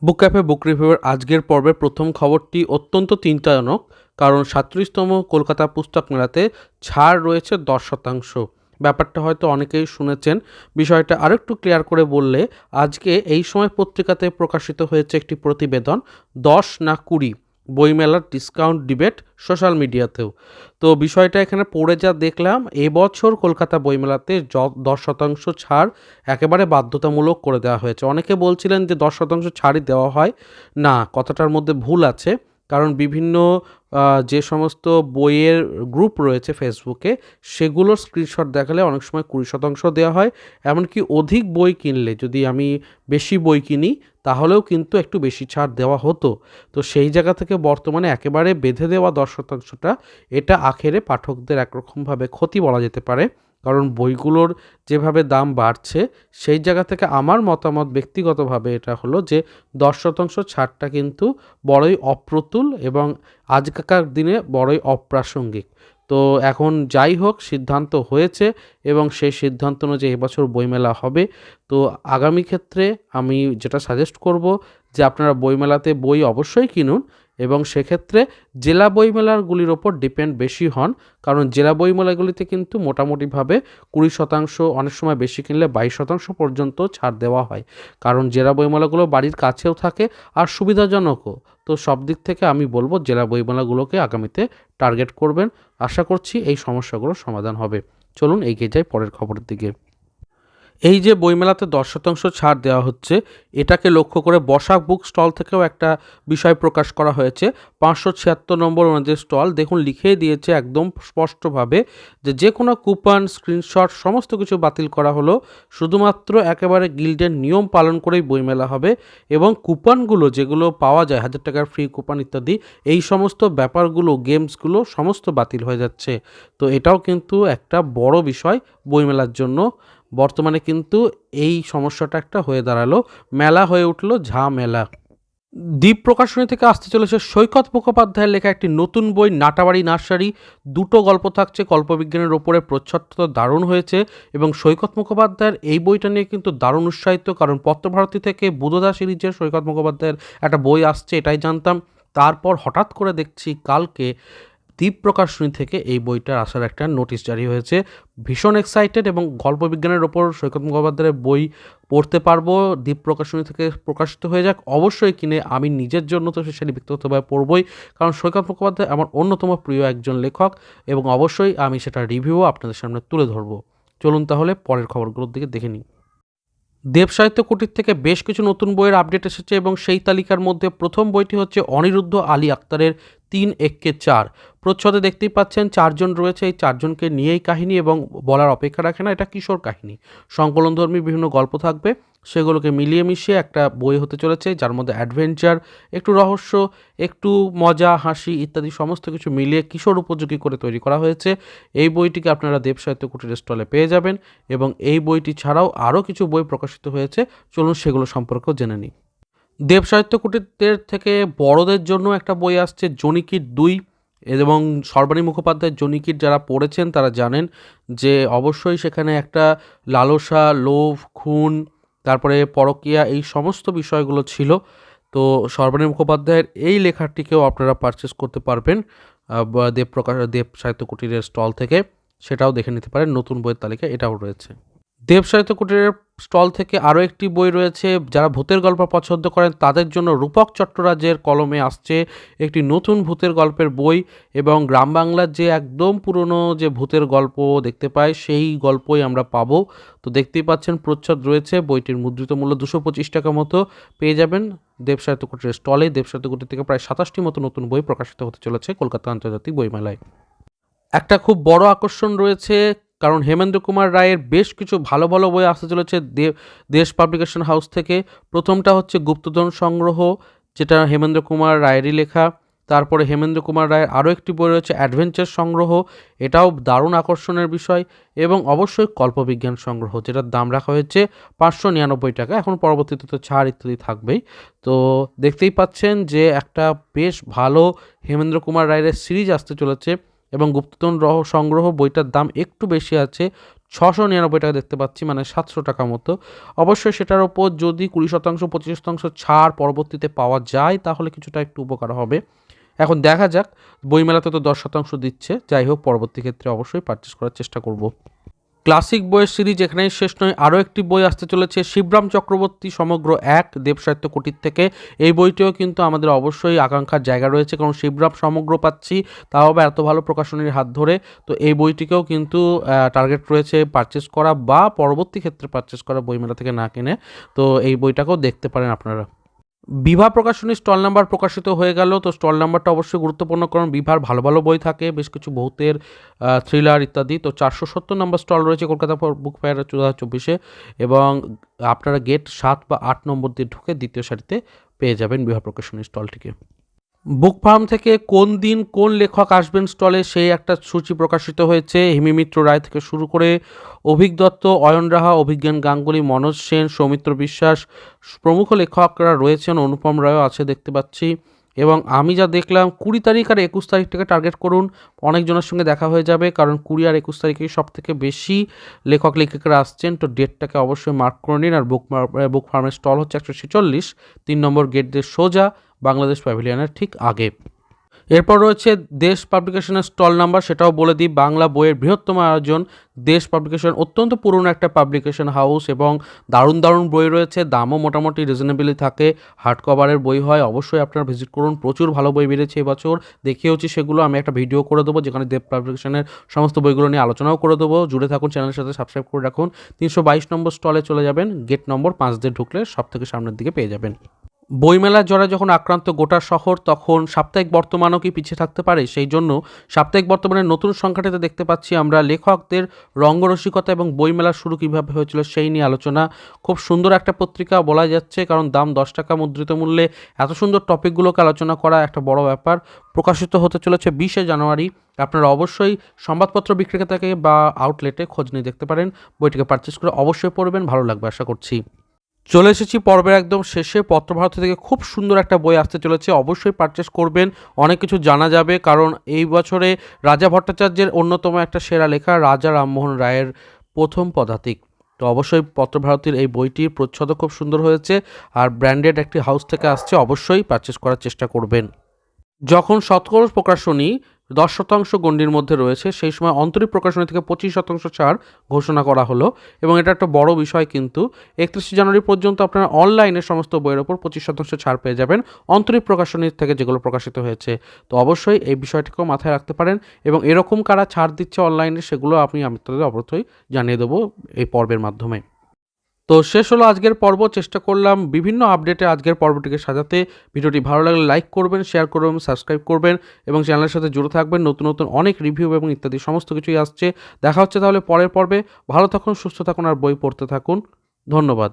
বুক cafe বুক রিভিউয়ের আজকের পর্বের প্রথম খবরটি অত্যন্ত চিন্তাজনক, কারণ 37তম কলকাতা পুস্তক মেলাতে ছাড় রয়েছে 10%। ব্যাপারটা হয়তো অনেকেই শুনেছেন। বিষয়টা আরেকটু ক্লিয়ার করে বললে, আজকে এই সময় পত্রিকাতে প্রকাশিত হয়েছে একটি প্রতিবেদন, 10 না 20 বইমেলার ডিসকাউন্ট ডিবেট সোশ্যাল মিডিয়াতেও। তো বিষয়টা এখানে পড়ে যা দেখলাম, এবছর কলকাতা বইমেলাতে 10% ছাড় একেবারে বাধ্যতামূলক করে দেওয়া হয়েছে। অনেকে বলছিলেন যে 10% ছাড়ই দেওয়া হয়। না, কথাটার মধ্যে ভুল আছে। কারণ বিভিন্ন যে সমস্ত বইয়ের গ্রুপ রয়েছে ফেসবুকে, সেগুলোর স্ক্রিনশট দেখালে অনেক সময় 20% দেওয়া হয়। এমনকি অধিক বই কিনলে, যদি আমি বেশি বই কিনি, তাহলেও কিন্তু একটু বেশি ছাড় দেওয়া হতো। তো সেই জায়গা থেকে বর্তমানে একেবারে বেঁধে দেওয়া 10%টা, এটা আখেরে পাঠকদের একরকমভাবে ক্ষতি বলা যেতে পারে। কারণ বইগুলোর যেভাবে দাম বাড়ছে, সেই জায়গা থেকে আমার মতামত ব্যক্তিগতভাবে এটা হলো যে 10% ছাড়টা কিন্তু বড়ই অপ্রতুল এবং আজকালকার দিনে বড়ই অপ্রাসঙ্গিক। তো এখন যাই হোক, সিদ্ধান্ত হয়েছে এবং সেই সিদ্ধান্ত অনুযায়ী এবছর বইমেলা হবে। তো আগামী ক্ষেত্রে আমি যেটা সাজেস্ট করব যে আপনারা বইমেলাতে বই অবশ্যই কিনুন এবং সেক্ষেত্রে জেলা বইমেলাগুলির ওপর ডিপেন্ড বেশি হন। কারণ জেলা বইমেলাগুলিতে কিন্তু মোটামুটিভাবে 20%, অনেক সময় বেশি কিনলে 22% পর্যন্ত ছাড় দেওয়া হয়। কারণ জেলা বইমেলাগুলো বাড়ির কাছেও থাকে আর সুবিধাজনকও। তো সব দিক থেকে আমি বলব জেলা বইমেলাগুলোকে আগামীতে টার্গেট করবেন। আশা করছি এই সমস্যাগুলোর সমাধান হবে। চলুন এগিয়ে যাই পরের খবরের দিকে। এই যে বইমেলাতে 10% ছাড় দেওয়া হচ্ছে, এটাকে লক্ষ্য করে বসাক বুক স্টল থেকেও একটা বিষয় প্রকাশ করা হয়েছে। 576 নম্বর ওনাদের স্টল, দেখুন লিখেই দিয়েছে একদম স্পষ্টভাবে যে কোনো কুপন, স্ক্রিনশট সমস্ত কিছু বাতিল করা হলো। শুধুমাত্র একেবারে গিল্ডের নিয়ম পালন করেই বইমেলা হবে এবং কুপনগুলো যেগুলো পাওয়া যায়, 1000 টাকার ফ্রি কুপন ইত্যাদি, এই সমস্ত ব্যাপারগুলো, গেমসগুলো সমস্ত বাতিল হয়ে যাচ্ছে। তো এটাও কিন্তু একটা বড় বিষয় বইমেলার জন্য। বর্তমানে কিন্তু এই সমস্যাটা একটা হয়ে দাঁড়ালো, মেলা হয়ে উঠল ঝামেলা। দ্বীপ প্রকাশনী থেকে আসতে চলেছে সৈকত মুখোপাধ্যায়ের লেখা একটি নতুন বই, নাটাবাড়ি নার্সারি। দুটো গল্প থাকছে, কল্পবিজ্ঞানের ওপরে প্রচ্ছদটা দারুণ হয়েছে এবং সৈকত মুখোপাধ্যায়ের এই বইটা নিয়ে কিন্তু দারুণ উৎসাহিত। কারণ পত্রভারতী থেকে বুধদা সিরিজের সৈকত মুখোপাধ্যায়ের একটা বই আসছে, এটাই জানতাম। তারপর হঠাৎ করে দেখছি কালকে দ্বীপ প্রকাশনী থেকে এই বইটার আসার একটা নোটিশ জারি হয়েছে। ভীষণ এক্সাইটেড এবং গল্পবিজ্ঞানের ওপর সৈকত মুখোপাধ্যায়ের বই পড়তে পারবো। দ্বীপ প্রকাশনী থেকে প্রকাশিত হয়ে যাক, অবশ্যই কিনে আমি নিজের জন্য তো স্পেশালি ব্যক্তিগতভাবে পড়বই। কারণ সৈকত মুখোপাধ্যায় আমার অন্যতম প্রিয় একজন লেখক এবং অবশ্যই আমি সেটা রিভিউ আপনাদের সামনে তুলে ধরবো। চলুন তাহলে পরের খবরগুলোর দিকে দেখে নিই। দেব সাহিত্য কুটির থেকে বেশ কিছু নতুন বইয়ের আপডেট এসেছে এবং সেই তালিকার মধ্যে প্রথম বইটি হচ্ছে অনিরুদ্ধ আলী আক্তারের 3 এক্কে 4। প্রচ্ছদে দেখতেই পাচ্ছেন 4 জন রয়েছে, এই 4 জনকে নিয়েই কাহিনী এবং বলার অপেক্ষা রাখে না, এটা কিশোর কাহিনী। সংকলনধর্মী বিভিন্ন গল্প থাকবে, সেগুলোকে মিলিয়ে মিশিয়ে একটা বই হতে চলেছে, যার মধ্যে অ্যাডভেঞ্চার, একটু রহস্য, একটু মজা, হাসি ইত্যাদি সমস্ত কিছু মিলিয়ে কিশোর উপযোগী করে তৈরি করা হয়েছে। এই বইটিকে আপনারা দেব সাহিত্য কুটিরের স্টলে পেয়ে যাবেন এবং এই বইটি ছাড়াও আরও কিছু বই প্রকাশিত হয়েছে, চলুন সেগুলো সম্পর্কেও জেনে নিই। দেব সাহিত্য কুটিরদের থেকে বড়দের জন্য একটা বই আসছে, জনিকির 2। এবং সর্বাণী মুখোপাধ্যায়ের জনিকির যারা পড়েছেন তারা জানেন যে অবশ্যই সেখানে একটা লালসা, লোভ, খুন, তারপরে পরকীয়া, এই সমস্ত বিষয়গুলো ছিল। তো সর্বাণী মুখোপাধ্যায়ের এই লেখাটিকেও আপনারা পারচেস করতে পারবেন দেব সাহিত্য কুটিরের স্টল থেকে, সেটাও দেখে নিতে পারেন। নতুন বইয়ের তালিকা এটাও রয়েছে। দেব সাহিত্য কুটিরের স্টল থেকে আরও একটি বই রয়েছে, যারা ভূতের গল্প পছন্দ করেন তাদের জন্য রূপক চট্টরাজের কলমে আসছে একটি নতুন ভূতের গল্পের বই এবং গ্রাম বাংলার যে একদম পুরনো যে ভূতের গল্প দেখতে পাই, সেই গল্পই আমরা পাবো। তো দেখতেই পাচ্ছেন প্রচ্ছদ রয়েছে, বইটির মুদ্রিত মূল্য 225 টাকা মতো পেয়ে যাবেন দেব সাহিত্য কুটিরের স্টলে। দেব সাহিত্য কুটির থেকে প্রায় 27টি মতো নতুন বই প্রকাশিত হতে চলেছে কলকাতা আন্তর্জাতিক বইমেলায়। একটা খুব বড় আকর্ষণ রয়েছে, কারণ হেমেন্দ্র কুমার রায়ের বেশ কিছু ভালো ভালো বই আসতে চলেছে দেশ পাবলিকেশন হাউস থেকে। প্রথমটা হচ্ছে গুপ্তধন সংগ্রহ, যেটা হেমেন্দ্র কুমার রায়েরই লেখা। তারপরে হেমেন্দ্র কুমার রায়ের আরও একটি বই রয়েছে অ্যাডভেঞ্চার সংগ্রহ, এটাও দারুণ আকর্ষণের বিষয়। এবং অবশ্যই কল্পবিজ্ঞান সংগ্রহ, যেটার দাম রাখা হয়েছে 599 টাকা। এখন পরবর্তীতে তো ছাড় ইত্যাদি থাকবেই। তো দেখতেই পাচ্ছেন যে একটা বেশ ভালো হেমেন্দ্র কুমার রায়ের সিরিজ আসতে চলেছে এবং গুপ্তধন সংগ্রহ বইটার দাম একটু বেশি আছে, 699 টাকা দেখতে পাচ্ছি, মানে 700 টাকা মতো। অবশ্যই সেটার ওপর যদি 20%, 25% ছাড় পরবর্তীতে পাওয়া যায় তাহলে কিছুটা একটু উপকার হবে। এখন দেখা যাক, বইমেলাতে তো 10% দিচ্ছে, যাই হোক পরবর্তী ক্ষেত্রে অবশ্যই পারচেস করার চেষ্টা করব। ক্লাসিক বইয়ের সিরিজ এখানেই শেষ নয়, আরও একটি বই আসতে চলেছে, শিবরাম চক্রবর্তী সমগ্র 1 দেব সাহিত্য কুটির থেকে। এই বইটিও কিন্তু আমাদের অবশ্যই আকাঙ্ক্ষার জায়গা রয়েছে, কারণ শিবরাম সমগ্র পাচ্ছি, তাও আবার এত ভালো প্রকাশনীর হাত ধরে। তো এই বইটিকেও কিন্তু টার্গেট রয়েছে পারচেস করা বা পরবর্তী ক্ষেত্রে পারচেস করা বইমেলা থেকে না কিনে। তো এই বইটাকেও দেখতে পারেন আপনারা। বিভা প্রকাশনীর স্টল নাম্বার প্রকাশিত হয়ে গেল। তো স্টল নাম্বারটা অবশ্যই গুরুত্বপূর্ণ, কারণ বিভার ভালো ভালো বই থাকে, বেশ কিছু ভৌতের, থ্রিলার ইত্যাদি। তো 470 নম্বর স্টল রয়েছে কলকাতা বুক ফেয়ার 2024-এ, এবং আপনারা গেট 7 বা 8 নম্বর দিয়ে ঢুকে দ্বিতীয় সারিতে পেয়ে যাবেন বিভা প্রকাশনীর স্টলটিকে। বুক ফার্ম থেকে কোন দিন কোন লেখক আসবেন স্টলে সেই একটা সূচি প্রকাশিত হয়েছে। হিমিমিত্র রায় থেকে শুরু করে অভিক দত্ত, অয়ন রাহা, অভিজ্ঞান গাঙ্গুলি, মনোজ সেন, সৌমিত্র বিশ্বাস প্রমুখ লেখকরা রয়েছেন, অনুপম রায়ও আছে দেখতে পাচ্ছি। এবং আমি যা দেখলাম 20 তারিখ আর 21 তারিখটাকে টার্গেট করুন, অনেকজনের সঙ্গে দেখা হয়ে যাবে, কারণ 20 আর 21 তারিখে সব থেকে বেশি লেখক লেখিকারা আসছেন। তো ডেটটাকে অবশ্যই মার্ক করে নিন। আর বুক ফার্মের স্টল হচ্ছে 146, 3 নম্বর গেট দিয়ে সোজা বাংলাদেশ প্যাভিলিয়নের ঠিক আগে। এরপর রয়েছে দেশ পাবলিকেশনের স্টল নাম্বার, সেটাও বলে দিই। বাংলা বইয়ের বৃহত্তম আয়োজন দেশ পাবলিকেশন, অত্যন্ত পুরনো একটা পাবলিকেশন হাউস, এবং দারুণ দারুণ বই রয়েছে, দামও মোটামুটি রিজনেবলি থাকে, হার্ড কভারের বই হয়। অবশ্যই আপনারা ভিজিট করুন, প্রচুর ভালো বই বেরিয়েছে এবছর, দেখিয়েওছি সেগুলো। আমি একটা ভিডিও করে দেবো যেখানে দেব পাবলিকেশনের সমস্ত বইগুলো নিয়ে আলোচনাও করে দেবো। জুড়ে থাকুন, চ্যানেলের সাথে সাবস্ক্রাইব করে রাখুন। 322 নম্বর স্টলে চলে যাবেন, গেট নম্বর 5 দিয়ে ঢুকলে সব থেকে সামনের দিকে পেয়ে যাবেন। বইমেলার জ্বরে যখন আক্রান্ত গোটা শহর, তখন সাপ্তাহিক বর্তমানও কি পিছিয়ে থাকতে পারে? সেই জন্য সাপ্তাহিক বর্তমানের নতুন সংখ্যাটিতে দেখতে পাচ্ছি আমরা লেখকদের রঙ্গরসিকতা এবং বইমেলার শুরু কীভাবে হয়েছিল সেই নিয়ে আলোচনা। খুব সুন্দর একটা পত্রিকা বলা যাচ্ছে, কারণ দাম 10 টাকা মুদ্রিত মূল্যে এত সুন্দর টপিকগুলোকে আলোচনা করা একটা বড় ব্যাপার। প্রকাশিত হতে চলেছে 20 জানুয়ারি। আপনারা অবশ্যই সংবাদপত্র বিক্রেতা থেকে বা আউটলেটে খোঁজ নিয়ে দেখতে পারেন। বইটিকে পারচেস করে অবশ্যই পড়বেন, ভালো লাগবে আশা করছি। চলে এসেছি পর্বের একদম শেষে। পত্রভারতী থেকে খুব সুন্দর একটা বই আসতে চলেছে, অবশ্যই পারচেস করবেন, অনেক কিছু জানা যাবে। কারণ এই বছরে রাজা ভট্টাচার্যের অন্যতম একটা সেরা লেখা রাজা রামমোহন রায়ের প্রথম পদাতিক। তো অবশ্যই পত্রভারতীর এই বইটির প্রচ্ছদ খুব সুন্দর হয়েছে, আর ব্র্যান্ডেড একটি হাউস থেকে আসছে, অবশ্যই পারচেস করার চেষ্টা করবেন। যখন শতকরা প্রকাশনী 10% গণ্ডির মধ্যে রয়েছে, সেই সময় অন্তরীপ প্রকাশনী থেকে 25% ছাড় ঘোষণা করা হলো, এবং এটা একটা বড় বিষয়। কিন্তু 31 জানুয়ারি পর্যন্ত আপনারা অনলাইনে সমস্ত বইয়ের ওপর 25% ছাড় পেয়ে যাবেন, অন্তরীপ প্রকাশনীর থেকে যেগুলো প্রকাশিত হয়েছে। তো অবশ্যই এই বিষয়টিকেও মাথায় রাখতে পারেন, এবং এরকম কারা ছাড় দিচ্ছে অনলাইনে সেগুলো আপনাদের অবশ্যই জানিয়ে দেবো এই পর্বের মাধ্যমে। তো শেষ হলো আজকের পর্ব। চেষ্টা করলাম বিভিন্ন আপডেটে আজকের পর্বটিকে সাজাতে। ভিডিওটি ভালো লাগলে লাইক করবেন, শেয়ার করবেন, সাবস্ক্রাইব করবেন, এবং চ্যানেলের সাথে জুড়ে থাকবেন। নতুন নতুন অনেক রিভিউ এবং ইত্যাদি সমস্ত কিছুই আসছে। দেখা হচ্ছে তাহলে পরের পর্বে। ভালো থাকুন, সুস্থ থাকুন, আর বই পড়তে থাকুন। ধন্যবাদ।